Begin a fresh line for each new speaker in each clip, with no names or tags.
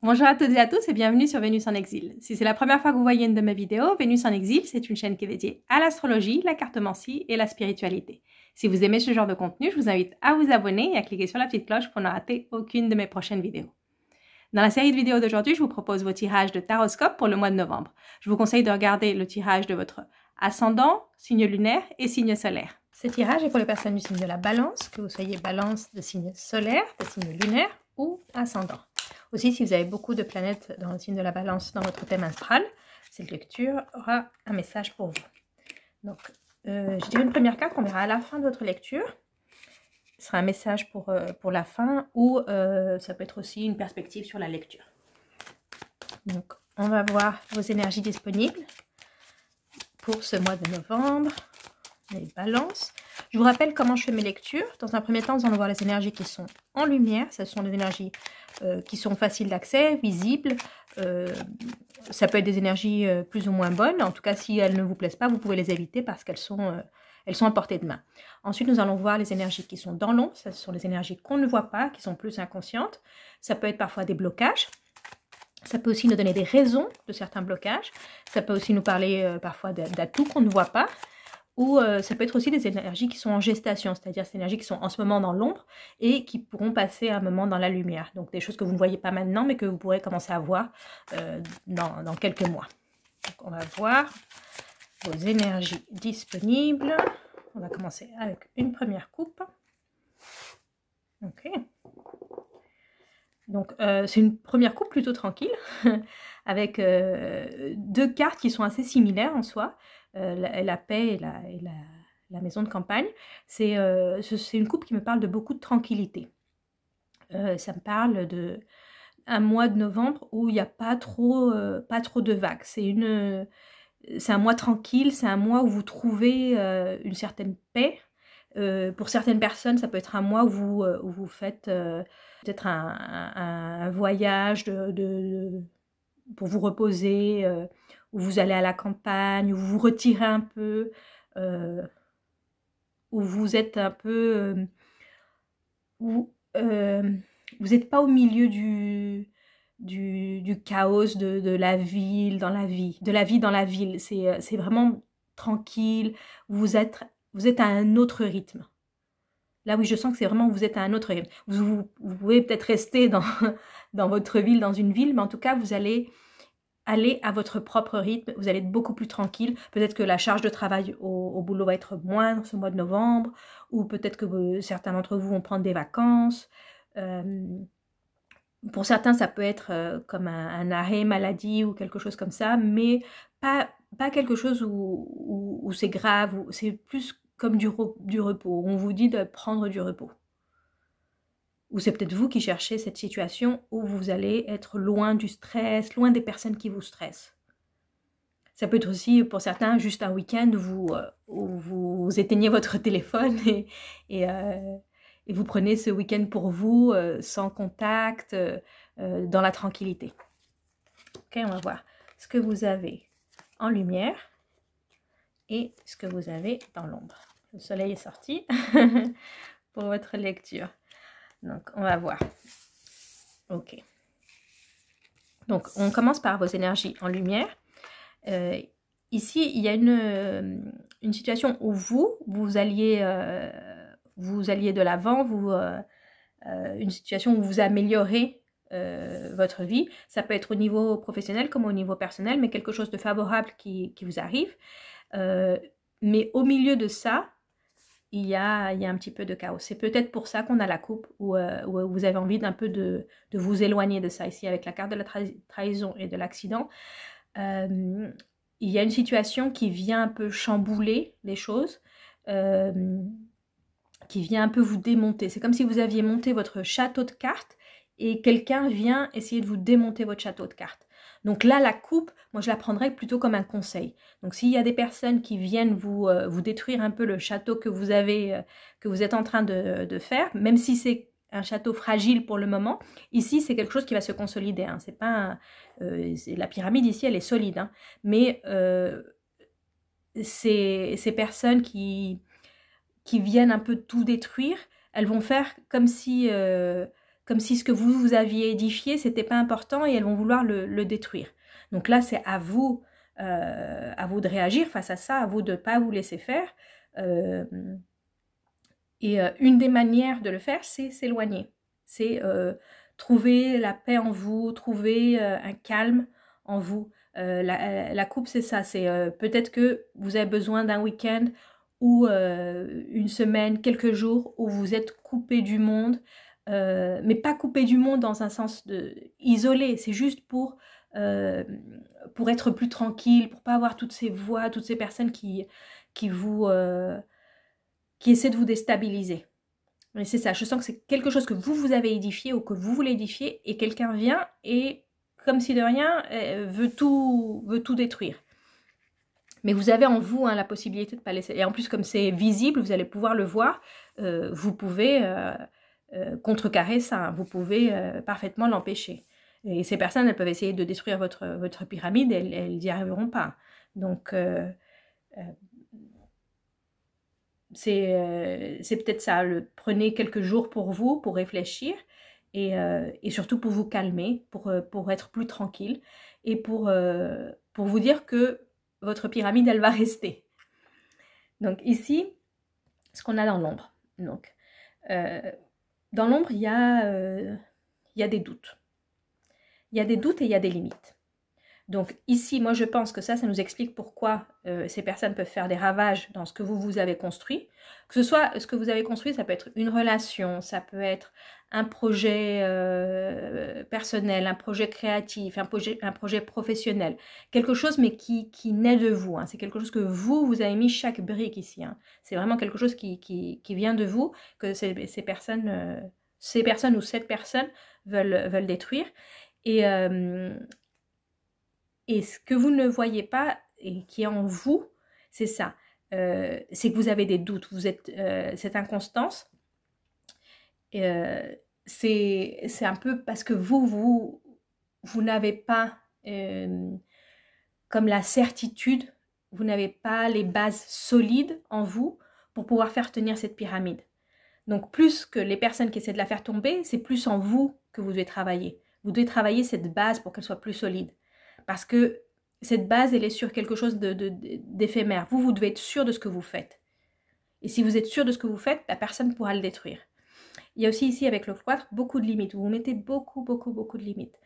Bonjour à toutes et à tous et bienvenue sur Vénus en exil. Si c'est la première fois que vous voyez une de mes vidéos, Vénus en exil, c'est une chaîne qui est dédiée à l'astrologie, la cartomancie et la spiritualité. Si vous aimez ce genre de contenu, je vous invite à vous abonner et à cliquer sur la petite cloche pour ne rater aucune de mes prochaines vidéos. Dans la série de vidéos d'aujourd'hui, je vous propose vos tirages de taroscope pour le mois de novembre. Je vous conseille de regarder le tirage de votre ascendant, signe lunaire et signe solaire. Ce tirage est pour les personnes du signe de la balance, que vous soyez balance de signe solaire, de signe lunaire ou ascendant. Aussi, si vous avez beaucoup de planètes dans le signe de la balance dans votre thème astral, cette lecture aura un message pour vous. Donc, je dirais une première carte qu'on verra à la fin de votre lecture. Ce sera un message pour la fin ou ça peut être aussi une perspective sur la lecture. Donc, on va voir vos énergies disponibles pour ce mois de novembre. Les balances. Je vous rappelle comment je fais mes lectures. Dans un premier temps, nous allons voir les énergies qui sont en lumière. Ce sont des énergies qui sont faciles d'accès, visibles. Ça peut être des énergies plus ou moins bonnes. En tout cas, si elles ne vous plaisent pas, vous pouvez les éviter parce qu'elles sont à portée de main. Ensuite, nous allons voir les énergies qui sont dans l'ombre. Ce sont les énergies qu'on ne voit pas, qui sont plus inconscientes. Ça peut être parfois des blocages. Ça peut aussi nous donner des raisons de certains blocages. Ça peut aussi nous parler parfois d'atouts qu'on ne voit pas. Ou ça peut être aussi des énergies qui sont en gestation, c'est-à-dire ces énergies qui sont en ce moment dans l'ombre et qui pourront passer un moment dans la lumière. Donc des choses que vous ne voyez pas maintenant, mais que vous pourrez commencer à voir dans quelques mois. Donc on va voir vos énergies disponibles. On va commencer avec une première coupe. Ok. Donc c'est une première coupe plutôt tranquille, avec deux cartes qui sont assez similaires en soi. La paix et la maison de campagne, c'est une coupe qui me parle de beaucoup de tranquillité. Ça me parle de un mois de novembre où il n'y a pas trop de vagues. C'est un mois tranquille, c'est un mois où vous trouvez une certaine paix. Pour certaines personnes, ça peut être un mois où vous faites peut-être un voyage pour vous reposer, où vous allez à la campagne, où vous vous retirez un peu, où vous êtes un peu... où vous n'êtes pas au milieu du chaos de la ville dans la vie, de la vie dans la ville. C'est vraiment tranquille, vous êtes à un autre rythme. Là, oui, je sens que c'est vraiment vous êtes à un autre rythme. Vous pouvez peut-être rester dans votre ville, dans une ville, mais en tout cas, vous allez aller à votre propre rythme, vous allez être beaucoup plus tranquille. Peut-être que la charge de travail au boulot va être moindre ce mois de novembre, ou peut-être que certains d'entre vous vont prendre des vacances. Pour certains, ça peut être comme un arrêt maladie ou quelque chose comme ça, mais pas quelque chose où c'est grave, c'est plus comme du repos. On vous dit de prendre du repos. Ou c'est peut-être vous qui cherchez cette situation où vous allez être loin du stress, loin des personnes qui vous stressent. Ça peut être aussi, pour certains, juste un week-end où vous éteignez votre téléphone et vous prenez ce week-end pour vous, sans contact, dans la tranquillité. Ok, on va voir ce que vous avez en lumière et ce que vous avez dans l'ombre. Le soleil est sorti pour votre lecture. Donc, on va voir. Ok. Donc, on commence par vos énergies en lumière. Ici, il y a une situation où vous alliez de l'avant, une situation où vous améliorez votre vie. Ça peut être au niveau professionnel comme au niveau personnel, mais quelque chose de favorable qui vous arrive. Mais au milieu de ça, il y a un petit peu de chaos. C'est peut-être pour ça qu'on a la coupe où vous avez envie d'un peu de vous éloigner de ça. Ici, avec la carte de la trahison et de l'accident, il y a une situation qui vient un peu chambouler les choses, qui vient un peu vous démonter. C'est comme si vous aviez monté votre château de cartes et quelqu'un vient essayer de vous démonter votre château de cartes. Donc là, la coupe, moi je la prendrais plutôt comme un conseil. Donc s'il y a des personnes qui viennent vous détruire un peu le château que vous avez, que vous êtes en train de faire, même si c'est un château fragile pour le moment, ici c'est quelque chose qui va se consolider. Hein. C'est pas la pyramide ici, elle est solide. Hein. Mais ces personnes qui viennent un peu tout détruire, elles vont faire comme si comme si ce que vous aviez édifié, c'était pas important et elles vont vouloir le détruire. Donc là, c'est à vous de réagir face à ça, à vous de ne pas vous laisser faire. Une des manières de le faire, c'est s'éloigner. C'est trouver la paix en vous, trouver un calme en vous. La coupe, c'est ça. C'est peut-être que vous avez besoin d'un week-end ou une semaine, quelques jours où vous êtes coupé du monde, mais pas coupé du monde dans un sens isolé. C'est juste pour être plus tranquille, pour pas avoir toutes ces voix, toutes ces personnes qui essaient de vous déstabiliser. Mais c'est ça, je sens que c'est quelque chose que vous avez édifié ou que vous voulez édifier et quelqu'un vient et, comme si de rien, veut tout détruire. Mais vous avez en vous la possibilité de ne pas laisser. Et en plus, comme c'est visible, vous allez pouvoir le voir, vous pouvez contrecarrer ça, vous pouvez parfaitement l'empêcher. Et ces personnes, elles peuvent essayer de détruire votre pyramide, elles n'y arriveront pas. Donc, c'est peut-être ça. Prenez quelques jours pour vous, pour réfléchir et surtout pour vous calmer, pour être plus tranquille et pour vous dire que votre pyramide, elle va rester. Donc ici, ce qu'on a dans l'ombre. Donc, dans l'ombre, il y a des doutes. Il y a des doutes et il y a des limites. Donc ici, moi je pense que ça nous explique pourquoi ces personnes peuvent faire des ravages dans ce que vous avez construit. Que ce soit ce que vous avez construit, ça peut être une relation, ça peut être un projet personnel, un projet créatif, un projet professionnel. Quelque chose mais qui naît de vous. Hein. C'est quelque chose que vous avez mis chaque brique ici. Hein. C'est vraiment quelque chose qui vient de vous, que ces personnes ou cette personne veulent détruire. Et ce que vous ne voyez pas et qui est en vous, c'est ça. C'est que vous avez des doutes, vous êtes cette inconstance. C'est un peu parce que vous n'avez pas comme la certitude, vous n'avez pas les bases solides en vous pour pouvoir faire tenir cette pyramide. Donc plus que les personnes qui essaient de la faire tomber, c'est plus en vous que vous devez travailler. Vous devez travailler cette base pour qu'elle soit plus solide. Parce que cette base, elle est sur quelque chose d'éphémère. Vous devez être sûr de ce que vous faites. Et si vous êtes sûr de ce que vous faites, la personne pourra le détruire. Il y a aussi ici, avec le cloître, beaucoup de limites. Vous mettez beaucoup de limites.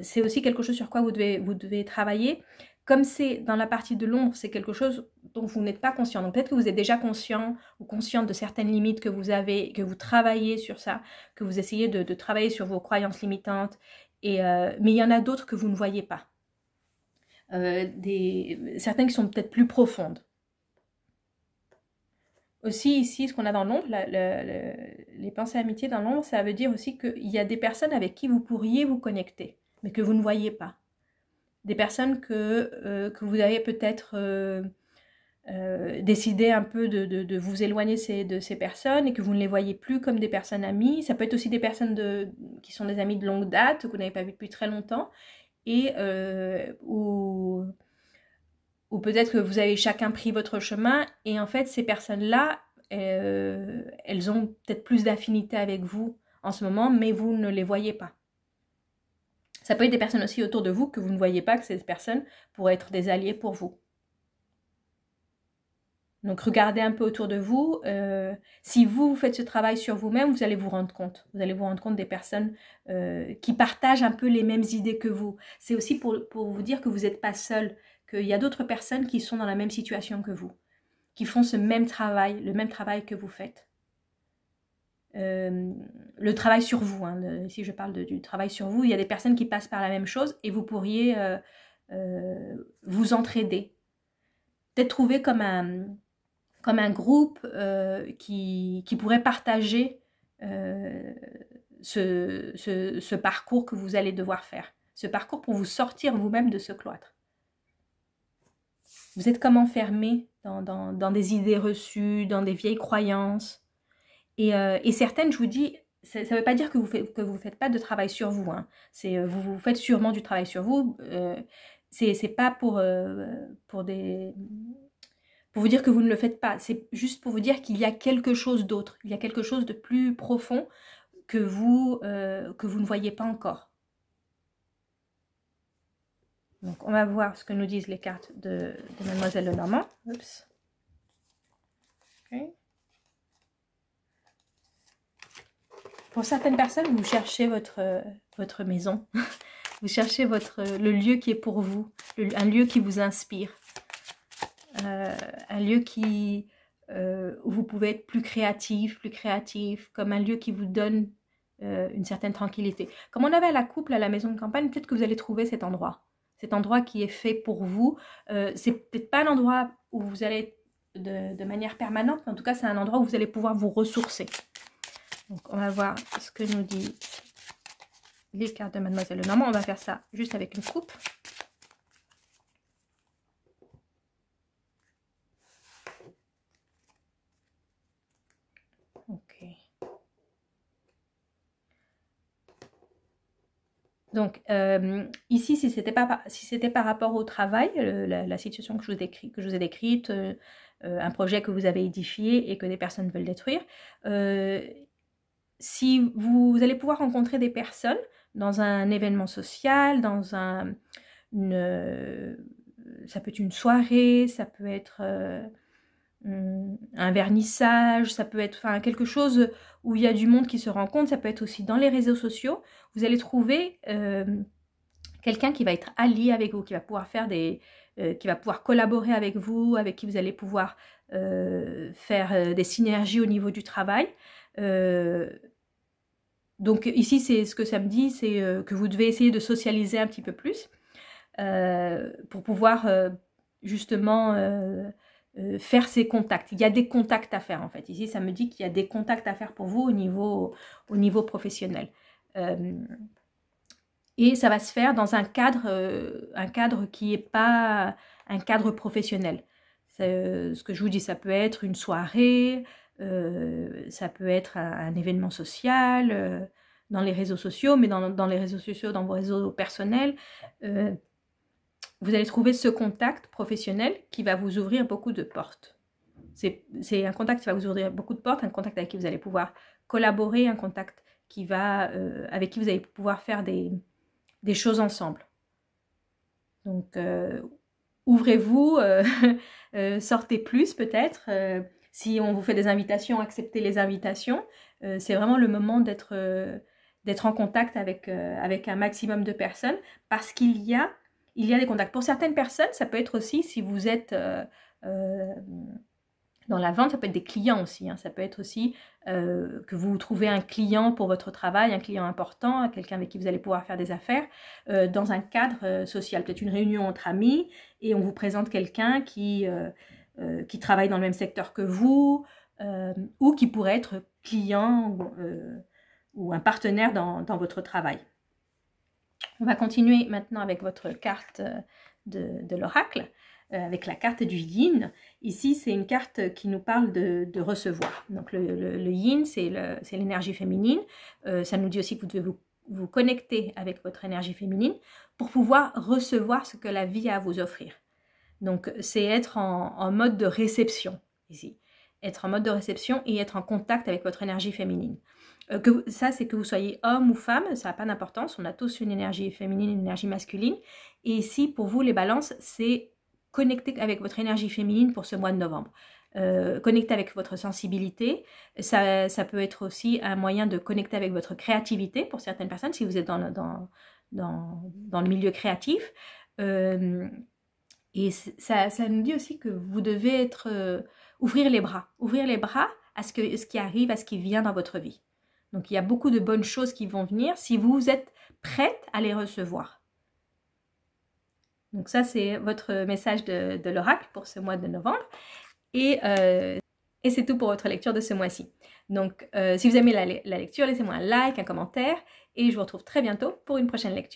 C'est aussi quelque chose sur quoi vous devez travailler. Comme c'est dans la partie de l'ombre, c'est quelque chose dont vous n'êtes pas conscient. Donc peut-être que vous êtes déjà conscient ou consciente de certaines limites que vous avez, que vous travaillez sur ça, que vous essayez de travailler sur vos croyances limitantes. Mais il y en a d'autres que vous ne voyez pas. Certaines qui sont peut-être plus profondes. Aussi ici, ce qu'on a dans l'ombre, les pensées amitié dans l'ombre, ça veut dire aussi qu'il y a des personnes avec qui vous pourriez vous connecter, mais que vous ne voyez pas. Des personnes que vous avez peut-être décidé un peu de vous éloigner de ces personnes et que vous ne les voyez plus comme des personnes amies. Ça peut être aussi des personnes qui sont des amis de longue date, que vous n'avez pas vu depuis très longtemps, et ou peut-être que vous avez chacun pris votre chemin, et en fait ces personnes-là, elles ont peut-être plus d'affinité avec vous en ce moment, mais vous ne les voyez pas. Ça peut être des personnes aussi autour de vous que vous ne voyez pas, que ces personnes pourraient être des alliés pour vous. Donc regardez un peu autour de vous. Si vous faites ce travail sur vous-même, vous allez vous rendre compte. Vous allez vous rendre compte des personnes qui partagent un peu les mêmes idées que vous. C'est aussi pour vous dire que vous n'êtes pas seul, qu'il y a d'autres personnes qui sont dans la même situation que vous, qui font ce même travail, le même travail que vous faites. Le travail sur vous, hein, ici je parle du travail sur vous, il y a des personnes qui passent par la même chose et vous pourriez vous entraider. Peut-être trouver comme un groupe qui pourrait partager ce parcours que vous allez devoir faire. Ce parcours pour vous sortir vous-même de ce cloître. Vous êtes comme enfermé dans des idées reçues, dans des vieilles croyances. Et certaines, je vous dis, ça ne veut pas dire que vous ne faites pas de travail sur vous. Hein. Vous faites sûrement du travail sur vous. C'est pas pour vous dire que vous ne le faites pas. C'est juste pour vous dire qu'il y a quelque chose d'autre. Il y a quelque chose de plus profond que vous ne voyez pas encore. Donc, on va voir ce que nous disent les cartes de Mademoiselle Lenormand. Oups. Okay. Pour certaines personnes, vous cherchez votre maison. Vous cherchez le lieu qui est pour vous, un lieu qui vous inspire. Un lieu où vous pouvez être plus créatif, comme un lieu qui vous donne une certaine tranquillité. Comme on avait à la couple à la maison de campagne, peut-être que vous allez trouver cet endroit qui est fait pour vous. C'est peut-être pas un endroit où vous allez de manière permanente, mais en tout cas c'est un endroit où vous allez pouvoir vous ressourcer. Donc on va voir ce que nous dit les cartes de Mademoiselle Lenormand. On va faire ça juste avec une coupe. Ok. Donc, ici, si c'était par rapport au travail, la situation que je vous ai décrite, un projet que vous avez édifié et que des personnes veulent détruire, si vous allez pouvoir rencontrer des personnes dans un événement social, ça peut être une soirée, ça peut être un vernissage, ça peut être quelque chose où il y a du monde qui se rencontre, ça peut être aussi dans les réseaux sociaux. Vous allez trouver quelqu'un qui va être allié avec vous, qui va pouvoir qui va pouvoir collaborer avec vous, avec qui vous allez pouvoir faire des synergies au niveau du travail. Donc ici, c'est ce que ça me dit, c'est que vous devez essayer de socialiser un petit peu plus pour pouvoir justement faire ces contacts. Il y a des contacts à faire en fait. Ici, ça me dit qu'il y a des contacts à faire pour vous au niveau professionnel. Et ça va se faire dans un cadre qui n'est pas un cadre professionnel. Ce que je vous dis, ça peut être une soirée, ça peut être un événement social, dans les réseaux sociaux, mais dans les réseaux sociaux, dans vos réseaux personnels, vous allez trouver ce contact professionnel qui va vous ouvrir beaucoup de portes. C'est un contact qui va vous ouvrir beaucoup de portes, un contact avec qui vous allez pouvoir collaborer, un contact avec qui vous allez pouvoir faire des choses ensemble. Donc, ouvrez-vous, sortez plus peut-être. Si on vous fait des invitations, acceptez les invitations. C'est vraiment le moment d'être en contact avec un maximum de personnes parce qu'il y a des contacts. Pour certaines personnes, ça peut être aussi, si vous êtes dans la vente, ça peut être des clients aussi. Hein. Ça peut être aussi que vous trouvez un client pour votre travail, un client important, quelqu'un avec qui vous allez pouvoir faire des affaires, dans un cadre social. Peut-être une réunion entre amis et on vous présente quelqu'un qui travaille dans le même secteur que vous ou qui pourrait être client ou un partenaire dans votre travail. On va continuer maintenant avec votre carte de l'oracle, avec la carte du yin. Ici, c'est une carte qui nous parle de recevoir. Donc, le yin, c'est l'énergie féminine. Ça nous dit aussi que vous devez vous connecter avec votre énergie féminine pour pouvoir recevoir ce que la vie a à vous offrir. Donc, c'est être en mode de réception, ici. Être en mode de réception et être en contact avec votre énergie féminine. Ça, c'est que vous soyez homme ou femme, ça n'a pas d'importance. On a tous une énergie féminine, une énergie masculine. Et ici, pour vous, les balances, c'est connecter avec votre énergie féminine pour ce mois de novembre. Connecter avec votre sensibilité. Ça peut être aussi un moyen de connecter avec votre créativité pour certaines personnes, si vous êtes dans le milieu créatif. Et ça nous dit aussi que vous devez ouvrir les bras à ce qui arrive, à ce qui vient dans votre vie. Donc, il y a beaucoup de bonnes choses qui vont venir si vous êtes prête à les recevoir. Donc, ça, c'est votre message de l'oracle pour ce mois de novembre. Et c'est tout pour votre lecture de ce mois-ci. Donc, si vous aimez la lecture, laissez-moi un like, un commentaire. Et je vous retrouve très bientôt pour une prochaine lecture.